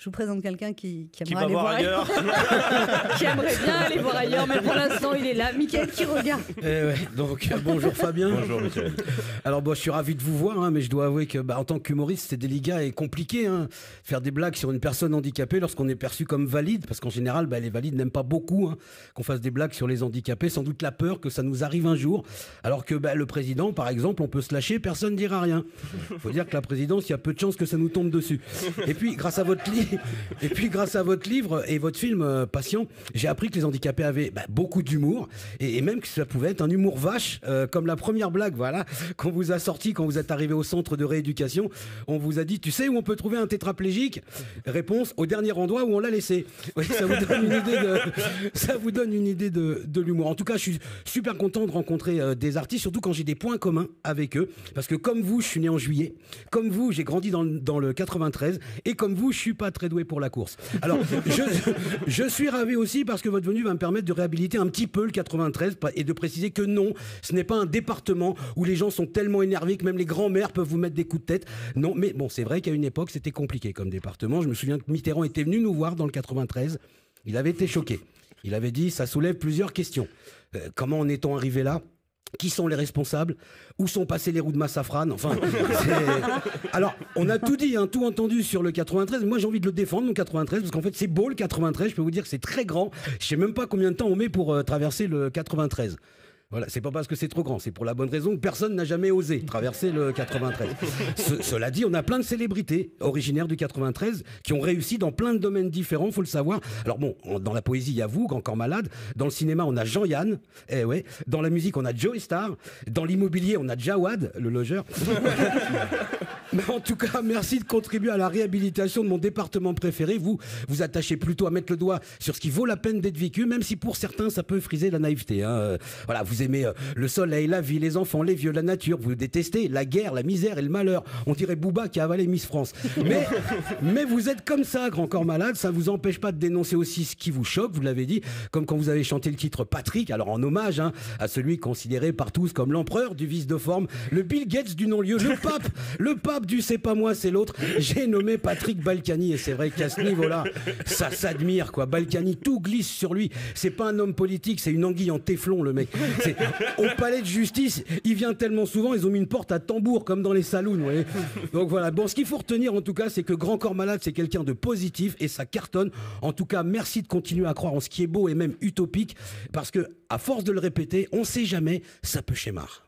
Je vous présente quelqu'un qui Qui aimerait va aller voir ailleurs. qui aimerait bien aller voir ailleurs, mais pour l'instant, il est là. Mickaël qui regarde. Ouais, donc bonjour Fabien. Bonjour Michel. Alors bon, je suis ravi de vous voir, hein, mais je dois avouer que en tant qu'humoriste, c'est délicat et compliqué. Hein, faire des blagues sur une personne handicapée lorsqu'on est perçu comme valide, parce qu'en général, les valides n'aiment pas beaucoup qu'on fasse des blagues sur les handicapés, sans doute la peur que ça nous arrive un jour. Alors que le président, par exemple, on peut se lâcher, personne ne dira rien. Faut dire que la présidence, il y a peu de chances que ça nous tombe dessus. Et puis, grâce à votre livre et votre film Patient, j'ai appris que les handicapés avaient beaucoup d'humour et même que ça pouvait être un humour vache, comme la première blague, voilà, qu'on vous a sorti quand vous êtes arrivé au centre de rééducation. On vous a dit, tu sais où on peut trouver un tétraplégique? Réponse, au dernier endroit où on l'a laissé. Oui, ça vous donne une idée de l'humour. En tout cas, je suis super content de rencontrer des artistes, surtout quand j'ai des points communs avec eux, parce que comme vous, je suis né en juillet, comme vous, j'ai grandi dans le 93, et comme vous, je suis pas très doué pour la course. Alors, je suis ravi aussi parce que votre venue va me permettre de réhabiliter un petit peu le 93 et de préciser que non, ce n'est pas un département où les gens sont tellement énervés que même les grands-mères peuvent vous mettre des coups de tête. Non, mais bon, c'est vrai qu'à une époque, c'était compliqué comme département. Je me souviens que Mitterrand était venu nous voir dans le 93. Il avait été choqué. Il avait dit, ça soulève plusieurs questions. Comment en est-on arrivé là ? Qui sont les responsables? Où sont passées les roues de Massafrane? Enfin, alors, on a tout dit, tout entendu sur le 93. Moi, j'ai envie de le défendre, mon 93, parce qu'en fait, c'est beau, le 93. Je peux vous dire que c'est très grand. Je sais même pas combien de temps on met pour traverser le 93. Voilà, c'est pas parce que c'est trop grand, c'est pour la bonne raison que personne n'a jamais osé traverser le 93. Cela dit, on a plein de célébrités originaires du 93 qui ont réussi dans plein de domaines différents, faut le savoir. Alors bon, dans la poésie, il y a vous, Encore Malade. Dans le cinéma, on a Jean-Yann. Ouais. Dans la musique, on a Joey Star. Dans l'immobilier, on a Jawad, le logeur. Mais en tout cas, merci de contribuer à la réhabilitation de mon département préféré. Vous attachez plutôt à mettre le doigt sur ce qui vaut la peine d'être vécu, même si pour certains, ça peut friser la naïveté. Voilà, vous aimez le soleil, la vie, les enfants, les vieux, la nature. Vous détestez la guerre, la misère et le malheur. On dirait Booba qui a avalé Miss France. Mais vous êtes comme ça, Grand Corps Malade. Ça ne vous empêche pas de dénoncer aussi ce qui vous choque, vous l'avez dit, comme quand vous avez chanté le titre Patrick, alors en hommage à celui considéré par tous comme l'empereur du vice de forme, le Bill Gates du non-lieu, le pape du c'est pas moi, c'est l'autre. J'ai nommé Patrick Balkany et c'est vrai qu'à ce niveau-là, ça s'admire, quoi. Balkany, tout glisse sur lui. C'est pas un homme politique, c'est une anguille en téflon, le mec. Au palais de justice, il vient tellement souvent, ils ont mis une porte à tambour, comme dans les saloons, vous voyez. Donc voilà. Bon, ce qu'il faut retenir, en tout cas, c'est que Grand Corps Malade, c'est quelqu'un de positif et ça cartonne. En tout cas, merci de continuer à croire en ce qui est beau et même utopique, parce que, à force de le répéter, on sait jamais, ça peut schémar.